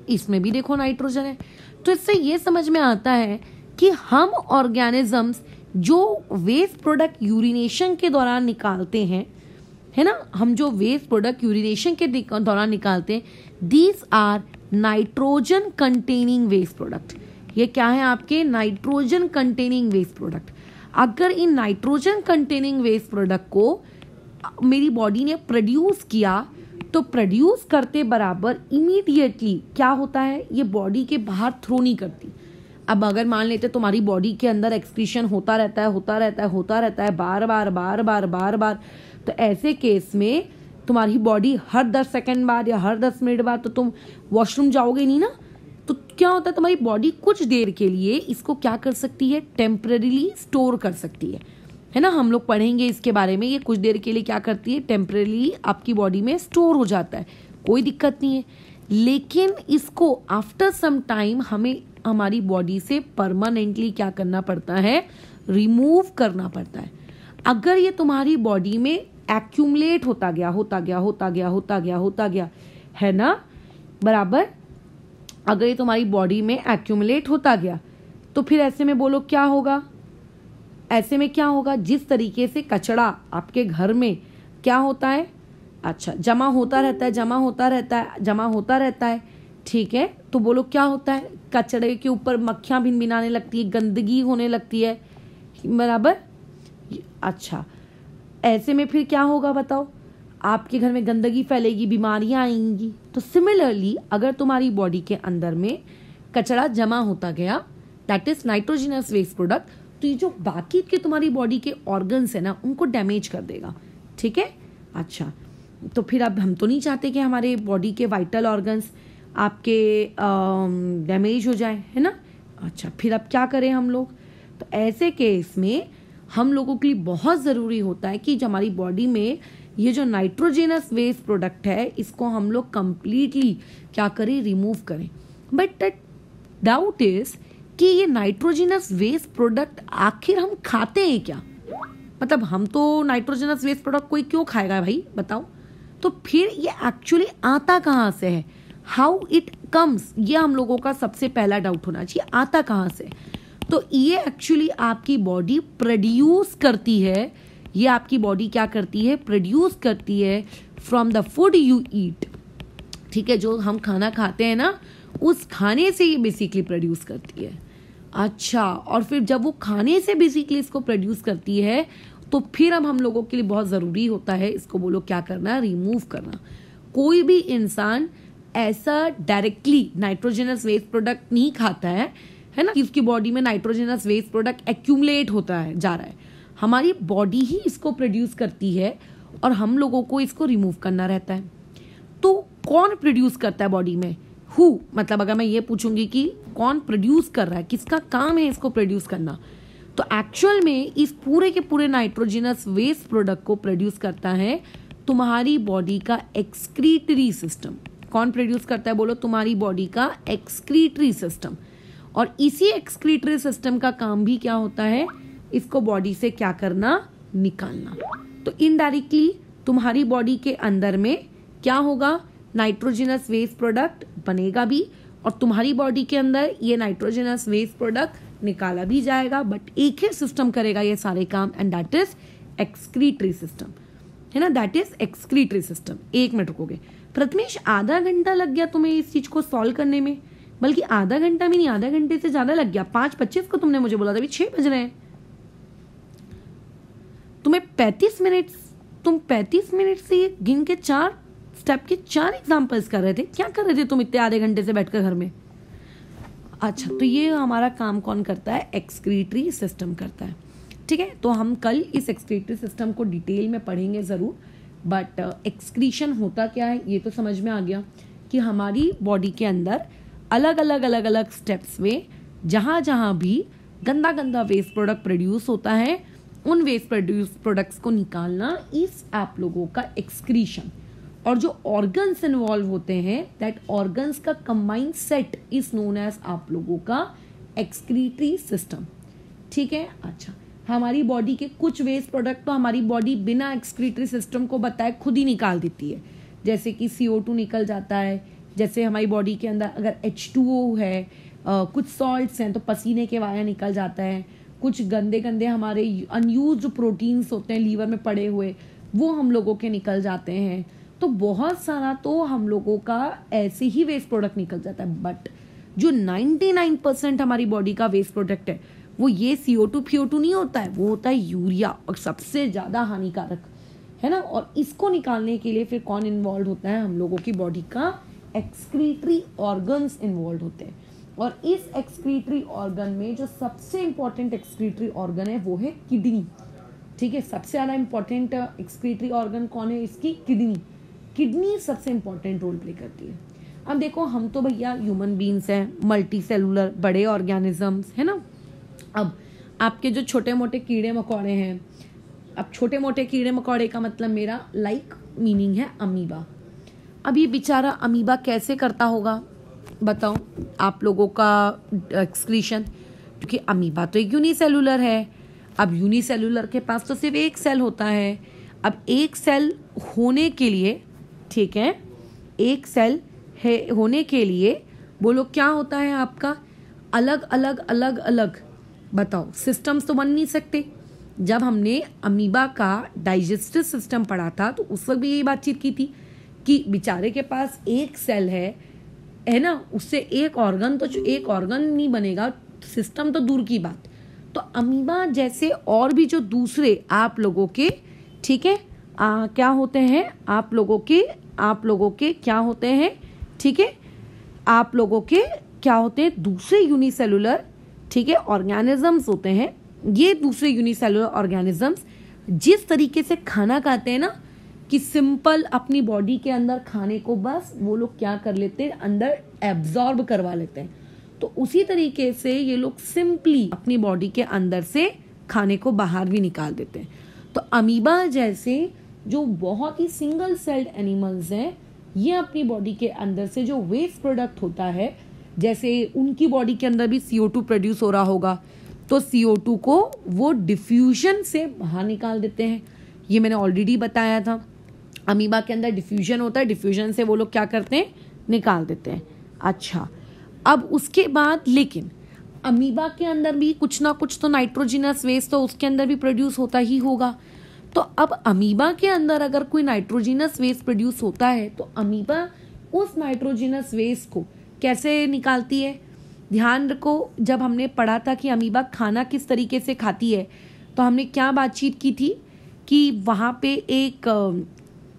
Speaker 1: इसमें भी देखो नाइट्रोजन है। तो इससे ये समझ में आता है कि हम ऑर्गेनिजम्स जो वेस्ट प्रोडक्ट यूरिनेशन के दौरान निकालते हैं, है ना, हम जो वेस्ट प्रोडक्ट यूरिनेशन के दौरान निकालते हैं, these are nitrogen containing waste product. ये क्या है आपके? Nitrogen containing waste product. अगर इन नाइट्रोजन कंटेनिंग वेस्ट प्रोडक्ट को मेरी बॉडी ने प्रोड्यूस किया, तो प्रोड्यूस करते बराबर इमीडिएटली क्या होता है, ये बॉडी के बाहर थ्रो नहीं करती। अब अगर मान लेते तुम्हारी बॉडी के अंदर एक्सक्रीशन होता रहता है बार बार, तो ऐसे केस में तुम्हारी बॉडी हर 10 सेकंड बाद या हर 10 मिनट बाद तो तुम वॉशरूम जाओगे नहीं ना। तो क्या होता है, तुम्हारी बॉडी कुछ देर के लिए इसको क्या कर सकती है, टेम्परेरीली स्टोर कर सकती है ना। हम लोग पढ़ेंगे इसके बारे में, ये कुछ देर के लिए क्या करती है, टेम्परेरीली आपकी बॉडी में स्टोर हो जाता है, कोई दिक्कत नहीं है। लेकिन इसको आफ्टर सम टाइम हमें हमारी बॉडी से परमानेंटली क्या करना पड़ता है, रिमूव करना पड़ता है। अगर ये तुम्हारी बॉडी में एक्यूमुलेट होता गया है ना, बराबर, अगर ये तुम्हारी बॉडी में एक्यूमुलेट होता गया, तो फिर ऐसे में बोलो क्या होगा, ऐसे में क्या होगा, जिस तरीके से कचरा आपके घर में क्या होता है, अच्छा जमा होता रहता है, ठीक है, तो बोलो क्या होता है, कचड़े के ऊपर मक्खियां भिनभिनाने लगती है, गंदगी होने लगती है, बराबर। अच्छा, ऐसे में फिर क्या होगा बताओ, आपके घर में गंदगी फैलेगी, बीमारियां आएंगी। तो सिमिलरली अगर तुम्हारी बॉडी के अंदर में कचरा जमा होता गया, that is nitrogenous waste product, तो ये जो बाकी के तुम्हारी बॉडी के ऑर्गन्स है ना, उनको डैमेज कर देगा, ठीक है। अच्छा, तो फिर अब हम तो नहीं चाहते कि हमारे बॉडी के वाइटल ऑर्गन्स आपके डैमेज हो जाए, है ना। अच्छा, फिर अब क्या करें हम लोग? तो ऐसे केस में हम लोगों के लिए बहुत ज़रूरी होता है कि जो हमारी बॉडी में ये जो नाइट्रोजनस वेस्ट प्रोडक्ट है, इसको हम लोग कंप्लीटली क्या करें, रिमूव करें। बट द डाउट इज कि ये नाइट्रोजनस वेस्ट प्रोडक्ट आखिर हम खाते हैं क्या? मतलब हम तो नाइट्रोजनस वेस्ट प्रोडक्ट कोई क्यों खाएगा भाई बताओ? तो फिर ये एक्चुअली आता कहाँ से है, हाउ इट कम्स, ये हम लोगों का सबसे पहला डाउट होना चाहिए, आता कहाँ से। तो ये एक्चुअली आपकी बॉडी प्रोड्यूस करती है, ये आपकी बॉडी क्या करती है, प्रोड्यूस करती है from the food you eat, ठीक है, जो हम खाना खाते हैं ना, उस खाने से ये बेसिकली प्रोड्यूस करती है। अच्छा, और फिर जब वो खाने से बेसिकली इसको प्रोड्यूस करती है, तो फिर अब हम लोगों के लिए बहुत ज़रूरी होता है इसको बोलो क्या करना, रिमूव करना। कोई भी इंसान ऐसा डायरेक्टली नाइट्रोजनस वेस्ट प्रोडक्ट नहीं खाता है ना, कि उसकी बॉडी में नाइट्रोजनस वेस्ट प्रोडक्ट एक्यूमुलेट होता है जा रहा है। हमारी बॉडी ही इसको प्रोड्यूस करती है और हम लोगों को इसको रिमूव करना रहता है। तो कौन प्रोड्यूस करता है बॉडी में, हु, मतलब अगर मैं ये पूछूंगी कि कौन प्रोड्यूस कर रहा है, किसका काम है इसको प्रोड्यूस करना, तो एक्चुअल में इस पूरे के पूरे नाइट्रोजनस वेस्ट प्रोडक्ट को प्रोड्यूस करता है तुम्हारी बॉडी का एक्सक्रीटरी सिस्टम। कौन प्रोड्यूस करता है बोलो, तुम्हारी बॉडी का एक्सक्रीटरी सिस्टम। और इसी एक्सक्रीटरी सिस्टम का काम भी क्या होता है, इसको बॉडी से क्या करना, निकालना। तो इनडायरेक्टली तुम्हारी बॉडी के अंदर में क्या होगा, नाइट्रोजनस वेस्ट प्रोडक्ट बनेगा भी, और तुम्हारी बॉडी के अंदर ये नाइट्रोजनस वेस्ट प्रोडक्ट निकाला भी जाएगा, बट एक ही सिस्टम करेगा ये सारे काम, and that is excretory system, है ना, दैट इज एक्सक्रीटरी सिस्टम। एक मिनट रुकोगे, प्रथमेश आधा घंटा लग गया तुम्हें इस चीज को सॉल्व करने में, बल्कि आधा घंटा भी नहीं, आधा घंटे से ज्यादा लग गया। 5:25 को तुमने मुझे बोला था, अभी 6 बज रहे हैं। तुम्हें 35 मिनट, तुम 35 मिनट से ये गिन के 4 स्टेप के 4 एग्जाम्पल्स कर रहे थे। क्या कर रहे थे तुम इतने आधे घंटे से बैठकर घर में? अच्छा, तो ये हमारा काम कौन करता है? एक्सक्रीटरी सिस्टम करता है। ठीक है, तो हम कल इस एक्सक्रीटरी सिस्टम को डिटेल में पढ़ेंगे ज़रूर। बट एक्सक्रीशन होता क्या है ये तो समझ में आ गया कि हमारी बॉडी के अंदर अलग अलग स्टेप्स में जहाँ जहाँ भी गंदा गंदा वेस्ट प्रोडक्ट प्रोड्यूस होता है, उन वेस्ट प्रोडक्ट्स को निकालना इस आप लोगों का एक्सक्रीशन। और जो ऑर्गन्स इन्वॉल्व होते हैं, दैट ऑर्गन्स का combined set is known as आप लोगों का एक्सक्रीटरी सिस्टम। ठीक है, अच्छा, हमारी बॉडी के कुछ वेस्ट प्रोडक्ट तो हमारी बॉडी बिना एक्सक्रीटरी सिस्टम को बताए खुद ही निकाल देती है, जैसे कि CO2 निकल जाता है। जैसे हमारी बॉडी के अंदर अगर H2O है, कुछ सॉल्ट्स हैं तो पसीने के वाया निकल जाता है। कुछ गंदे गंदे हमारे अनयूज्ड प्रोटीन्स होते हैं लीवर में पड़े हुए, वो हम लोगों के निकल जाते हैं। तो बहुत सारा तो हम लोगों का ऐसे ही वेस्ट प्रोडक्ट निकल जाता है। बट जो 99% हमारी बॉडी का वेस्ट प्रोडक्ट है वो ये CO2 FiO2 नहीं होता है, वो होता है यूरिया, और सबसे ज्यादा हानिकारक है ना। और इसको निकालने के लिए फिर कौन इन्वॉल्व होता है? हम लोगों की बॉडी का एक्सक्रीटरी ऑर्गन्स इन्वॉल्व होते हैं। और इस एक्सक्रीटरी ऑर्गन में जो सबसे इंपॉर्टेंट एक्सक्रीटरी ऑर्गन है वो है किडनी। ठीक है, सबसे ज्यादा इंपॉर्टेंट एक्सक्रीटरी ऑर्गन कौन है? इसकी किडनी। किडनी सबसे इंपॉर्टेंट रोल प्ले करती है। अब देखो, हम तो भैया ह्यूमन बींग्स हैं, मल्टी सेलुलर बड़े ऑर्गेनिजम्स है ना। अब आपके जो छोटे मोटे कीड़े मकोड़े हैं, अब छोटे मोटे कीड़े मकोड़े का मतलब मेरा मीनिंग है अमीबा। अब ये बेचारा अमीबा कैसे करता होगा बताओ आप लोगों का एक्सक्रीशन? क्योंकि अमीबा तो एक यूनिसेलुलर है। अब यूनिसेलुलर के पास तो सिर्फ एक सेल होता है। अब एक सेल होने के लिए, ठीक है, एक सेल है होने के लिए बोलो क्या होता है आपका? अलग अलग बताओ, सिस्टम्स तो बन नहीं सकते। जब हमने अमीबा का डाइजेस्टिव सिस्टम पढ़ा था तो उस वक्त भी यही बातचीत की थी कि बेचारे के पास एक सेल है ना, उससे एक ऑर्गन नहीं बनेगा, सिस्टम तो दूर की बात। तो अमीबा जैसे और भी जो दूसरे आप लोगों के, ठीक है, क्या होते हैं आप लोगों के क्या होते हैं, ठीक है, आप लोगों के क्या होते हैं? दूसरे यूनिसेलुलर, ठीक है, ऑर्गेनिजम्स होते हैं। ये दूसरे यूनिसेलुलर ऑर्गेनिजम्स जिस तरीके से खाना खाते हैं ना, कि सिंपल अपनी बॉडी के अंदर खाने को बस वो लोग क्या कर लेते हैं? अंदर एब्जॉर्ब करवा लेते हैं। तो उसी तरीके से ये लोग सिंपली अपनी बॉडी के अंदर से खाने को बाहर भी निकाल देते हैं। तो अमीबा जैसे जो बहुत ही सिंगल सेल्ड एनिमल्स हैं, ये अपनी बॉडी के अंदर से जो वेस्ट प्रोडक्ट होता है, जैसे उनकी बॉडी के अंदर भी CO2 प्रोड्यूस हो रहा होगा, तो CO2 को वो डिफ्यूजन से बाहर निकाल देते हैं। ये मैंने ऑलरेडी बताया था, अमीबा के अंदर डिफ्यूजन होता है, डिफ्यूजन से वो लोग क्या करते हैं? निकाल देते हैं। अच्छा, अब उसके बाद लेकिन अमीबा के अंदर भी कुछ ना कुछ तो नाइट्रोजिनस वेस्ट तो उसके अंदर भी प्रोड्यूस होता ही होगा। तो अब अमीबा के अंदर अगर कोई नाइट्रोजिनस वेस्ट प्रोड्यूस होता है तो अमीबा उस नाइट्रोजिनस वेस्ट को कैसे निकालती है? ध्यान रखो, जब हमने पढ़ा था कि अमीबा खाना किस तरीके से खाती है, तो हमने क्या बातचीत की थी कि वहाँ पे एक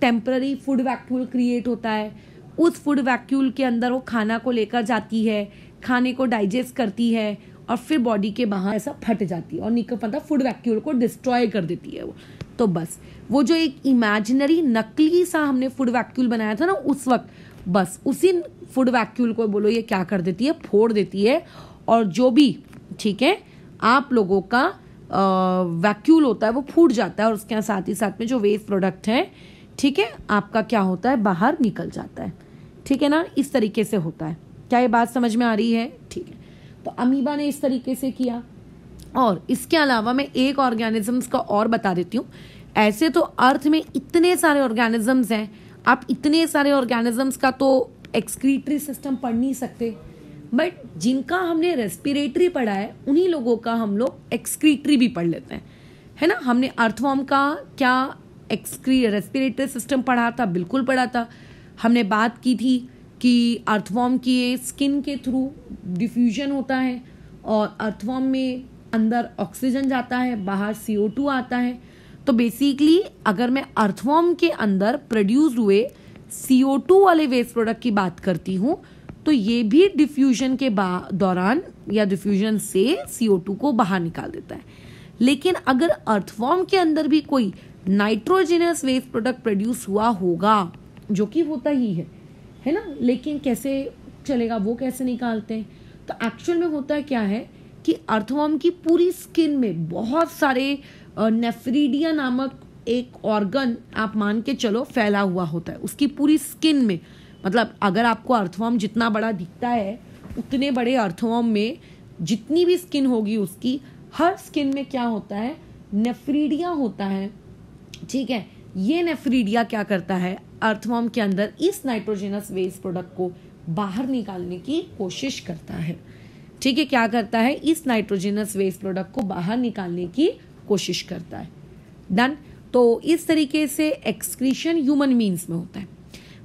Speaker 1: टेम्पररी फूड वैक्यूल क्रिएट होता है। उस फूड वैक्यूल के अंदर वो खाना को लेकर जाती है, खाने को डाइजेस्ट करती है और फिर बॉडी के बाहर ऐसा फट जाती है और मतलब फूड वैक्यूल को डिस्ट्रॉय कर देती है वो। तो बस वो जो एक इमेजिनरी नकली सा हमने फूड वैक्यूल बनाया था ना उस वक्त, बस उसी फूड वैक्यूल को बोलो ये क्या कर देती है? फोड़ देती है। और जो भी, ठीक है, आप लोगों का वैक्यूल होता है वो फूट जाता है और उसके साथ ही साथ में जो वेस्ट प्रोडक्ट है, ठीक है, आपका क्या होता है? बाहर निकल जाता है। ठीक है ना, इस तरीके से होता है। क्या ये बात समझ में आ रही है? ठीक है, तो अमीबा ने इस तरीके से किया। और इसके अलावा मैं एक ऑर्गेनिजम्स का और बता देती हूँ। ऐसे तो अर्थ में इतने सारे ऑर्गेनिजम्स हैं, आप इतने सारे ऑर्गेनिजम्स का तो एक्सक्रीटरी सिस्टम पढ़ नहीं सकते, बट जिनका हमने रेस्पिरेटरी पढ़ा है उन्हीं लोगों का हम लोग एक्सक्रीटरी भी पढ़ लेते हैं, है ना। हमने अर्थवॉर्म का क्या रेस्पिरेटरी सिस्टम पढ़ा था? बिल्कुल पढ़ा था। हमने बात की थी कि अर्थवॉर्म की स्किन के थ्रू डिफ्यूजन होता है और अर्थवॉर्म में अंदर ऑक्सीजन जाता है, बाहर CO2 आता है। तो बेसिकली अगर मैं अर्थवॉर्म के अंदर प्रोड्यूस हुए CO2 वाले वेस्ट प्रोडक्ट की बात करती हूँ तो ये भी डिफ्यूजन के दौरान या डिफ्यूजन से CO2 को बाहर निकाल देता है। लेकिन अगर अर्थवॉर्म के अंदर भी कोई नाइट्रोजनस वेस्ट प्रोडक्ट प्रोड्यूस हुआ होगा, जो कि होता ही है ना, लेकिन कैसे चलेगा, वो कैसे निकालते हैं? तो एक्चुअल में होता क्या है कि अर्थवॉर्म की पूरी स्किन में बहुत सारे नेफ्रीडिया नामक एक ऑर्गन आप मान के चलो फैला हुआ होता है उसकी पूरी स्किन में। मतलब अगर आपको अर्थवॉर्म जितना बड़ा दिखता है उतने बड़े अर्थवॉर्म में जितनी भी स्किन होगी उसकी हर स्किन में क्या होता है, नेफ्रीडिया होता है। ठीक है, ये नेफ्रीडिया क्या करता है, अर्थवॉर्म के अंदर इस नाइट्रोजनस वेस्ट प्रोडक्ट को बाहर निकालने की कोशिश करता है। ठीक है, क्या करता है, इस नाइट्रोजनस वेस्ट प्रोडक्ट को बाहर निकालने की कोशिश करता है। डन। तो इस तरीके से एक्सक्रीशन ह्यूमन मीन्स में होता है।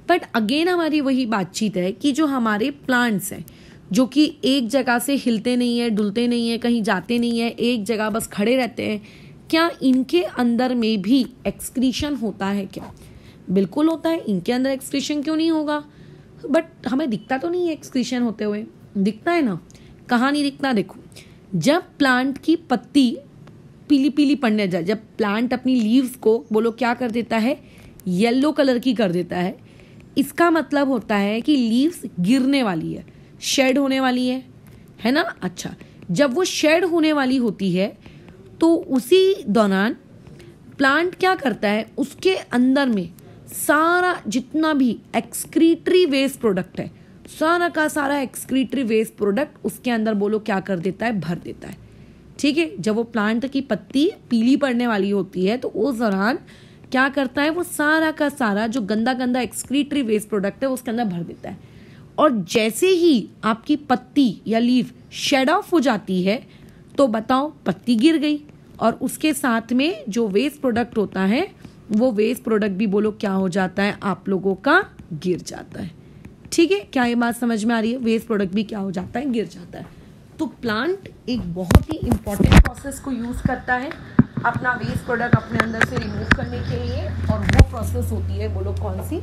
Speaker 1: बट अगेन हमारी वही बातचीत है कि जो हमारे प्लांट्स हैं जो कि एक जगह से हिलते नहीं है, डुलते नहीं है, कहीं जाते नहीं है, एक जगह बस खड़े रहते हैं, क्या इनके अंदर में भी एक्सक्रीशन होता है क्या? बिल्कुल होता है। इनके अंदर एक्सक्रीशन क्यों नहीं होगा? बट हमें दिखता तो नहीं है एक्सक्रीशन होते हुए, दिखता है ना? कहाँ नहीं दिखता? देखो, जब प्लांट की पत्ती पीली पीली पड़ने जाए, जब प्लांट अपनी लीव्स को बोलो क्या कर देता है, येलो कलर की कर देता है, इसका मतलब होता है कि लीव्स गिरने वाली है, शेड होने वाली है ना? अच्छा, जब वो शेड होने वाली होती है तो उसी दौरान प्लांट क्या करता है, उसके अंदर में सारा जितना भी एक्सक्रीटरी वेस्ट प्रोडक्ट है, सारा का सारा एक्सक्रीटरी वेस्ट प्रोडक्ट उसके अंदर बोलो क्या कर देता है, भर देता है। ठीक है, जब वो प्लांट की पत्ती पीली पड़ने वाली होती है तो उस दौरान क्या करता है, वो सारा का सारा जो गंदा गंदा एक्सक्रीटरी वेस्ट प्रोडक्ट है उसके अंदर भर देता है। और जैसे ही आपकी पत्ती या लीफ शेड ऑफ हो जाती है तो बताओ, पत्ती गिर गई और उसके साथ में जो वेस्ट प्रोडक्ट होता है वो वेस्ट प्रोडक्ट भी बोलो क्या हो जाता है, आप लोगों का गिर जाता है। ठीक है, क्या ये बात समझ में आ रही है? वेस्ट प्रोडक्ट भी क्या हो जाता है, गिर जाता है। तो प्लांट एक बहुत ही इंपॉर्टेंट प्रोसेस को यूज करता है अपना वेस्ट प्रोडक्ट अपने अंदर से रिमूव करने के लिए, और वो प्रोसेस होती है बोलो कौन सी,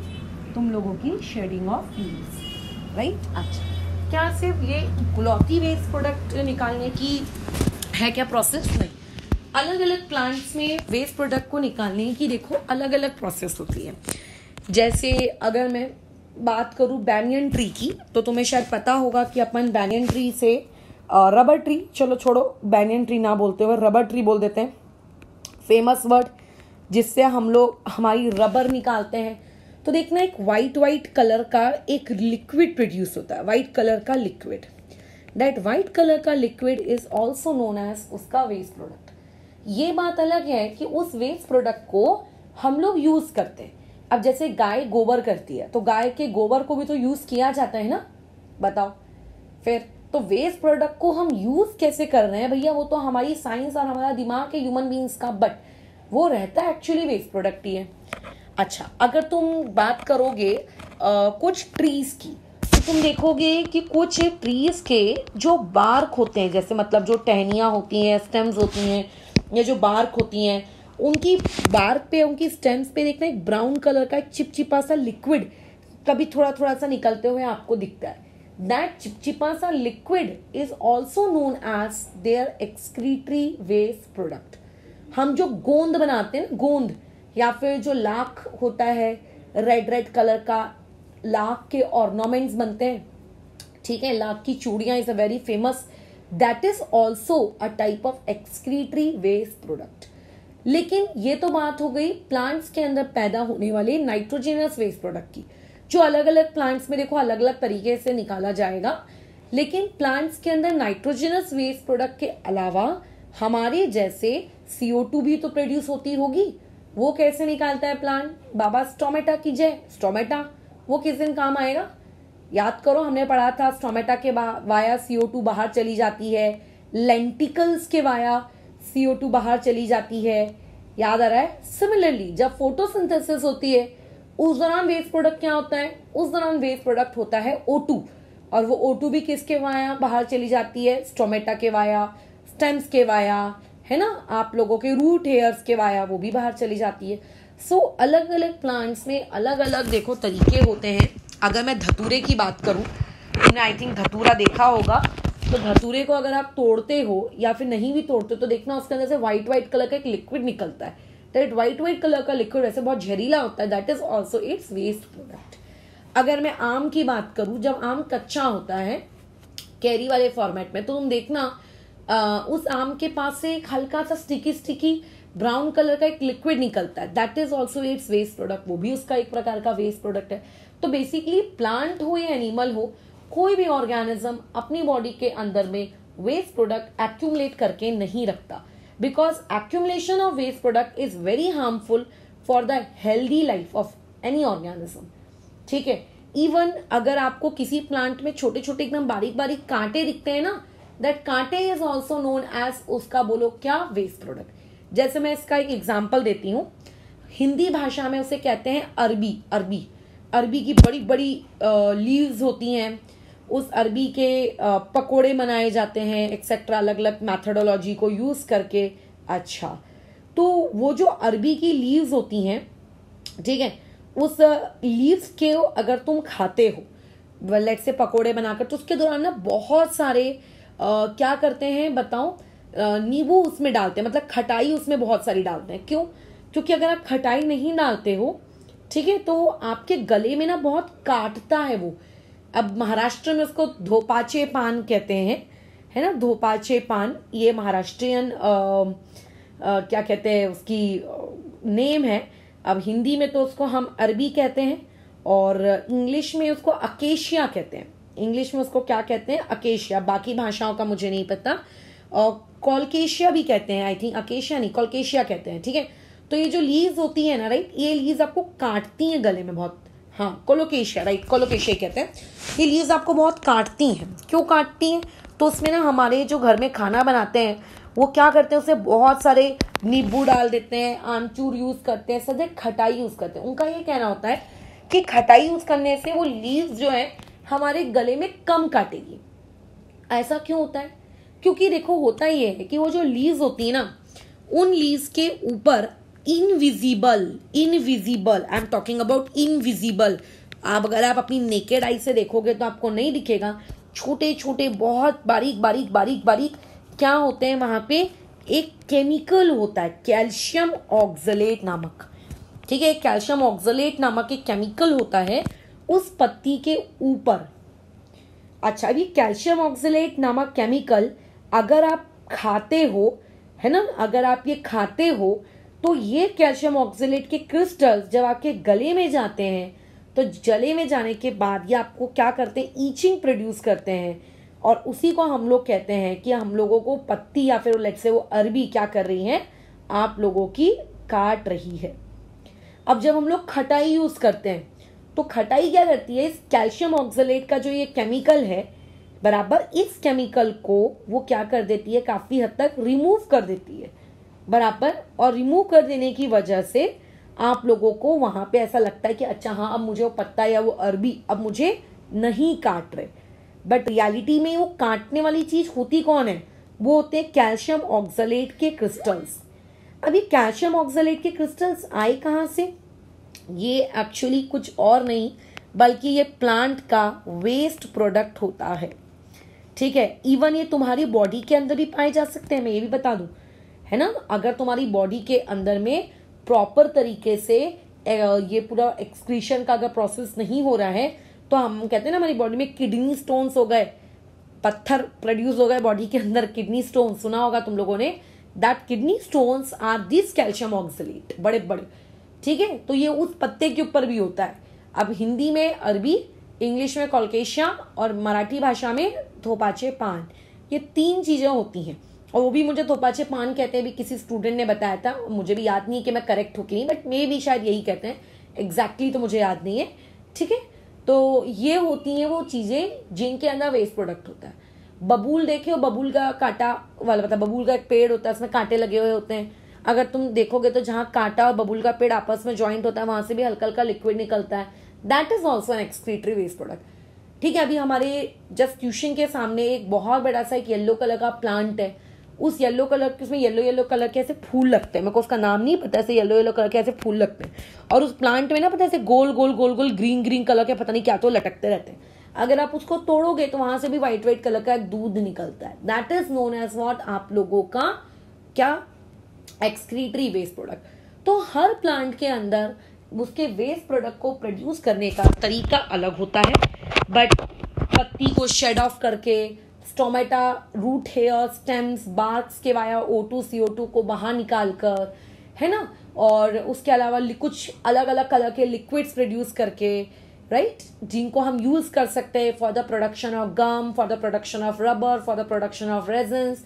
Speaker 1: तुम लोगों की शेडिंग ऑफ लीव्स, राइट? अच्छा, क्या सिर्फ ये गुलाती वेस्ट प्रोडक्ट निकालने की है क्या प्रोसेस? नहीं, अलग अलग प्लांट्स में वेस्ट प्रोडक्ट को निकालने की देखो अलग अलग प्रोसेस होती है। जैसे अगर मैं बात करूं बैनियन ट्री की, तो तुम्हें शायद पता होगा कि अपन बैनियन ट्री से रबर ट्री, चलो छोड़ो बैनियन ट्री ना बोलते हुए रबर ट्री बोल देते हैं, फेमस वर्ड, जिससे हम लोग हमारी रबर निकालते हैं। तो देखना, एक वाइट कलर का एक लिक्विड प्रोड्यूस होता है, वाइट कलर का लिक्विड। दैट वाइट कलर का liquid is also known as उसका वेस्ट प्रोडक्ट। ये बात अलग है कि उस वेस्ट प्रोडक्ट को हम लोग यूज करते हैं। अब जैसे गाय गोबर करती है तो गाय के गोबर को भी तो यूज किया जाता है ना, बताओ फिर। तो वेस्ट प्रोडक्ट को हम यूज कैसे कर रहे हैं भैया, वो तो हमारी साइंस और हमारा दिमाग है ह्यूमन बीइंग्स का, बट वो रहता है एक्चुअली वेस्ट प्रोडक्ट ही है। अच्छा, अगर तुम बात करोगे कुछ ट्रीज की, तो तुम देखोगे कि कुछ ट्रीज के जो बार्क होते हैं, जैसे मतलब जो टहनियां होती हैं, स्टेम्स होती हैं, या जो बार्क होती हैं, उनकी बार्क पे, उनकी स्टेम्स पे देखना एक ब्राउन कलर का एक चिपचिपा सा लिक्विड कभी थोड़ा थोड़ा सा निकलते हुए आपको दिखता है। दैट चिपचिपा सा liquid is also known as their excretory waste product. हम जो गोंद बनाते हैं ना, गोंद, या फिर जो लाख होता है रेड कलर का, लाख के ऑर्नामेंट्स बनते हैं, ठीक है, लाख की चूड़ियां is a very famous, that is also a type of excretory waste product. लेकिन ये तो बात हो गई प्लांट्स के अंदर पैदा होने वाले नाइट्रोजनस वेस्ट प्रोडक्ट की, जो अलग अलग प्लांट्स में देखो अलग अलग तरीके से निकाला जाएगा। लेकिन प्लांट्स के अंदर नाइट्रोजनस वेस्ट प्रोडक्ट के अलावा हमारे जैसे CO2 भी तो प्रोड्यूस होती होगी। वो कैसे निकालता है प्लांट? बाबा स्टोमेटा की जय, स्टोमेटा वो किस दिन काम आएगा? याद करो, हमने पढ़ा था स्टोमेटा के वाया CO2 बाहर चली जाती है, लेंटिकल्स के वाया CO2 बाहर चली जाती है, याद आ रहा है? सिमिलरली जब फोटोसिंथेसिस होती है उस दौरान वेस्ट प्रोडक्ट क्या होता है? उस दौरान वेस्ट प्रोडक्ट होता है O2, और वो O2 भी किसके वाया बाहर चली जाती है? स्टोमेटा के वाया, स्टेम्स के वाया, है ना, आप लोगों के रूट हेयर्स के वाया, वो भी बाहर चली जाती है। सो अलग अलग प्लांट्स में अलग अलग देखो तरीके होते हैं। अगर मैं धतूरे की बात करूं, तुमने आई थिंक धतूरा देखा होगा, तो धतूरे को अगर आप तोड़ते हो या फिर नहीं भी तोड़ते तो देखना उसके अंदर से व्हाइट कलर का एक लिक्विड निकलता है। दैट व्हाइट कलर का लिक्विड वैसे बहुत जहरीला होता है, that is also its waste product. अगर मैं आम की बात करूं, जब आम कच्चा होता है कैरी वाले फॉर्मेट में, तो तुम देखना उस आम के पास से एक हल्का सा स्टिकी ब्राउन कलर का एक लिक्विड निकलता है, that is also its waste product, वो भी उसका एक प्रकार का वेस्ट प्रोडक्ट है। तो बेसिकली प्लांट हो या एनिमल हो, कोई भी ऑर्गेनिज्म अपनी बॉडी के अंदर में वेस्ट प्रोडक्ट एक्यूमुलेट करके नहीं रखता, because accumulation of waste product is very harmful for the healthy life of any organism. ठीक है, इवन अगर आपको किसी प्लांट में छोटे छोटे एकदम बारीक कांटे दिखते हैं ना, दैट कांटे इज ऑल्सो नोन एज, उसका बोलो क्या, वेस्ट प्रोडक्ट। जैसे मैं इसका एक एग्जाम्पल देती हूँ, हिंदी भाषा में उसे कहते हैं अरबी की बड़ी बड़ी लीव्स होती हैं, उस अरबी के पकोड़े बनाए जाते हैं एक्सेट्रा, अलग अलग मैथडोलॉजी को यूज करके। अच्छा, तो वो जो अरबी की लीव्स होती हैं, ठीक है, उस लीव्स के अगर तुम खाते हो लेट से पकोड़े बनाकर, तो उसके दौरान ना बहुत सारे क्या करते हैं बताओ, नींबू उसमें डालते हैं, मतलब खटाई उसमें बहुत सारी डालते हैं। क्यों? क्योंकि अगर आप खटाई नहीं डालते हो, ठीक है, तो आपके गले में ना बहुत काटता है वो। अब महाराष्ट्र में उसको धोपाचे पान कहते हैं, है ना, धोपाचे पान, ये महाराष्ट्रियन क्या कहते हैं उसकी नेम है। अब हिंदी में तो उसको हम अरबी कहते हैं, और इंग्लिश में उसको अकेशिया कहते हैं। इंग्लिश में उसको क्या कहते हैं? अकेशिया। बाकी भाषाओं का मुझे नहीं पता, और कॉलकेशिया भी कहते हैं, आई थिंक अकेशिया नहीं कॉलकेशिया कहते हैं। ठीक है, तो ये जो लीव्स होती है ना, राइट, ये लीव्स आपको काटती हैं गले में बहुत। हाँ, कोलोकेशिया, राइट, कोलोकेशिया कहते हैं। ये लीव्स आपको बहुत काटती हैं। क्यों काटती हैं? तो उसमें ना हमारे जो घर में खाना बनाते हैं वो क्या करते हैं, उससे बहुत सारे नींबू डाल देते हैं, आमचूर यूज करते हैं, सजे खटाई यूज करते हैं। उनका ये कहना होता है कि खटाई यूज करने से वो लीव्स जो है हमारे गले में कम काटेगी। ऐसा क्यों होता है? क्योंकि देखो होता ये है कि वो जो लीव्स होती है ना, उन लीव्स के ऊपर invisible, I am talking about invisible, अगर आप अपनी नेकेड आई से देखोगे तो आपको नहीं दिखेगा, छोटे छोटे बहुत बारीक क्या होते हैं वहां पे, एक केमिकल होता है कैल्शियम ऑक्सलेट नामक। ठीक है, कैल्शियम ऑक्सलेट नामक एक केमिकल होता है उस पत्ती के ऊपर। अच्छा, अभी कैल्शियम ऑक्सलेट नामक केमिकल अगर आप खाते हो, है ना, अगर आप ये खाते हो, तो ये कैल्शियम ऑक्सलेट के क्रिस्टल्स जब आपके गले में जाते हैं, तो गले में जाने के बाद ये आपको क्या करते हैं, ईचिंग प्रोड्यूस करते हैं, और उसी को हम लोग कहते हैं कि हम लोगों को पत्ती या फिर लेट से वो अरबी क्या कर रही है, आप लोगों की काट रही है। अब जब हम लोग खटाई यूज करते हैं, तो खटाई क्या करती है, इस कैल्शियम ऑक्सलेट का जो ये केमिकल है बराबर, इस केमिकल को वो क्या कर देती है, काफी हद तक रिमूव कर देती है बराबर। और रिमूव कर देने की वजह से आप लोगों को वहां पे ऐसा लगता है कि अच्छा हाँ, अब मुझे वो पत्ता या वो अरबी अब मुझे नहीं काट रहे, बट रियलिटी में वो काटने वाली चीज होती कौन है, वो होते हैं कैल्शियम ऑक्सलेट के क्रिस्टल्स। अभी कैल्शियम ऑक्सलेट के क्रिस्टल्स आए कहां से? ये एक्चुअली कुछ और नहीं बल्कि ये प्लांट का वेस्ट प्रोडक्ट होता है। ठीक है, इवन ये तुम्हारी बॉडी के अंदर भी पाए जा सकते हैं, मैं ये भी बता दूं, है ना। अगर तुम्हारी बॉडी के अंदर में प्रॉपर तरीके से ये पूरा एक्सक्रीशन का अगर प्रोसेस नहीं हो रहा है, तो हम कहते हैं ना हमारी बॉडी में किडनी स्टोन्स हो गए, पत्थर प्रोड्यूस हो गए बॉडी के अंदर, किडनी स्टोन सुना होगा तुम लोगों ने, that kidney stones are this calcium oxalate, बड़े बड़े। ठीक है, तो ये उस पत्ते के ऊपर भी होता है। अब हिंदी में अरबी, इंग्लिश में कॉलकेशिया, और मराठी भाषा में थोपाचे पान, ये 3 चीजें होती हैं। और वो भी मुझे थोपाचे पान कहते हैं, भी किसी स्टूडेंट ने बताया था, मुझे भी याद नहीं है कि मैं करेक्ट हूँ कि नहीं, बट मे भी शायद यही कहते हैं, एग्जैक्टली तो मुझे याद नहीं है। ठीक है, तो ये होती हैं वो चीजें जिनके अंदर वेस्ट प्रोडक्ट होता है। बबूल देखे हो, बबूल का कांटा वाला, मतलब बबूल का एक पेड़ होता है, उसमें कांटे लगे हुए होते हैं। अगर तुम देखोगे तो जहाँ कांटा और बबूल का पेड़ आपस में ज्वाइंट होता है वहां से भी हल्का हल्का लिक्विड निकलता है, that is also an excretory waste product. ठीक है, अभी हमारे जस्ट ट्यूशन के सामने एक बहुत बड़ा सा एक येलो कलर का प्लांट है, उस येलो कलर के उसमें येलो येलो कलर के ऐसे फूल लगते हैं, मेरे को उसका नाम नहीं पता, ऐसे येलो येलो कलर के ऐसे फूल लगते हैं, और उस प्लांट में ना पता है ऐसे गोल गोल गोल गोल ग्रीन ग्रीन कलर के पता नहीं क्या तो लटकते रहते हैं। अगर आप उसको तोड़ोगे तो वहां से भी व्हाइट व्हाइट कलर का एक दूध निकलता है, that is known as what, आप लोगों का क्या, एक्सक्रीटरी वेस्ट प्रोडक्ट। तो हर प्लांट के अंदर उसके वेस्ट प्रोडक्ट को प्रोड्यूस करने का तरीका अलग होता है, बट पत्ती को शेड ऑफ करके, stomata, root hair, stems, barks के वाया O2 CO2 को बाहर निकाल कर, है ना, और उसके अलावा कुछ अलग अलग कलर के लिक्विड्स प्रोड्यूस करके, राइट, जिनको हम यूज कर सकते हैं for the production of gum, for the production of rubber, for the production of resins,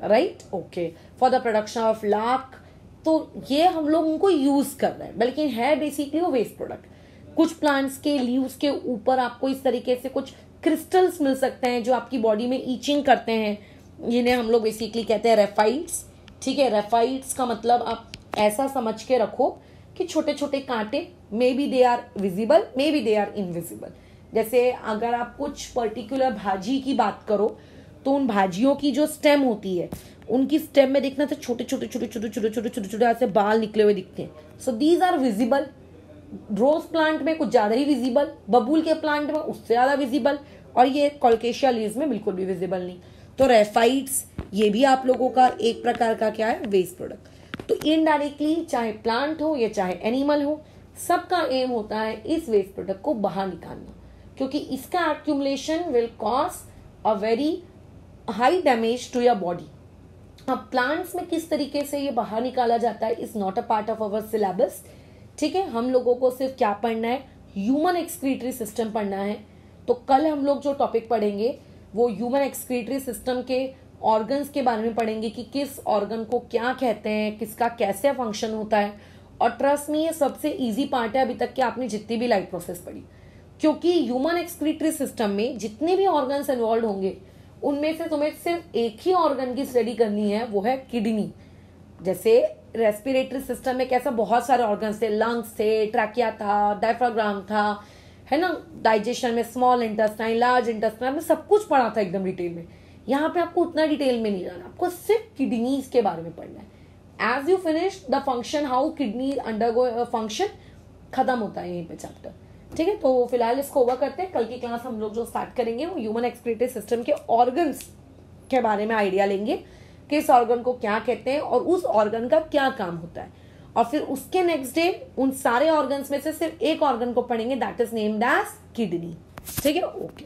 Speaker 1: right, okay, for the production of lakh. तो ये हम लोग उनको यूज कर रहे हैं, बल्कि है बेसिकली वो वेस्ट प्रोडक्ट। कुछ प्लांट्स के लीव्स के ऊपर आपको इस तरीके से कुछ क्रिस्टल्स मिल सकते हैं जो आपकी बॉडी में ईचिंग करते हैं, जिन्हें हम लोग बेसिकली कहते हैं रेफाइट्स। ठीक है, रेफाइट्स का मतलब आप ऐसा समझ के रखो कि छोटे छोटे कांटे, may be they are visible, may be they are invisible. जैसे अगर आप कुछ पर्टिकुलर भाजी की बात करो तो उन भाजियों की जो स्टेम होती है, उनकी स्टेम में देखना तो छोटे छोटे छोटे छोटे छोटे छोटे छोटे छोटे ऐसे बाल निकले हुए दिखते हैं, so these are visible. Rose plant में कुछ ज्यादा ही विजिबल, बबूल के प्लांट में उससे ज्यादा विजिबल, और ये कोलोकेशिया लीव्स में बिल्कुल भी विजिबल नहीं। तो रेफाइट्स ये भी आप लोगों का एक प्रकार का क्या है, वेस्ट प्रोडक्ट। तो इनडायरेक्टली चाहे प्लांट हो या चाहे एनिमल हो, सबका एम होता है इस वेस्ट प्रोडक्ट को बाहर निकालना, क्योंकि इसका accumulation will cause a very high damage to your body. अब प्लांट्स में किस तरीके से ये बाहर निकाला जाता है is not a part of our syllabus. ठीक है, हम लोगों को सिर्फ क्या पढ़ना है, ह्यूमन एक्सक्रीटरी सिस्टम पढ़ना है। तो कल हम लोग जो टॉपिक पढ़ेंगे वो ह्यूमन एक्सक्रीटरी सिस्टम के ऑर्गन्स के बारे में पढ़ेंगे कि किस ऑर्गन को क्या कहते हैं, किसका कैसे फंक्शन होता है। और ट्रस्ट में ये सबसे इजी पार्ट है अभी तक कि आपने जितनी भी लाइफ प्रोसेस पढ़ी, क्योंकि ह्यूमन एक्सक्रीटरी सिस्टम में जितने भी ऑर्गन्स इन्वॉल्व होंगे उनमें से तुम्हें सिर्फ एक ही ऑर्गन की स्टडी करनी है, वो है किडनी। जैसे रेस्पिरेटरी सिस्टम में कैसा बहुत सारे ऑर्गन्स थे, लंग्स थे, ट्रैकिया था, डायफ्राग्राम था, है ना, डाइजेशन में स्मॉल इंटेस्टाइन, लार्ज इंटेस्टाइन में सब कुछ पढ़ा था एकदम डिटेल में। यहाँ पे आपको उतना डिटेल में नहीं जाना, आपको सिर्फ किडनीज के बारे में पढ़ना है। As you finish the function, how kidney undergo function, खत्म होता है यहीं पे चैप्टर। ठीक है, तो फिलहाल इसको ओवर करते हैं। कल की क्लास हम लोग जो स्टार्ट करेंगे वो ह्यूमन एक्सक्रीटरी सिस्टम के ऑर्गन्स के बारे में आइडिया लेंगे, किस ऑर्गन को क्या कहते हैं और उस ऑर्गन का क्या काम होता है। और फिर उसके नेक्स्ट डे उन सारे ऑर्गन्स में से सिर्फ एक ऑर्गन को पढ़ेंगे, that is named as kidney. ठीक है, ओके।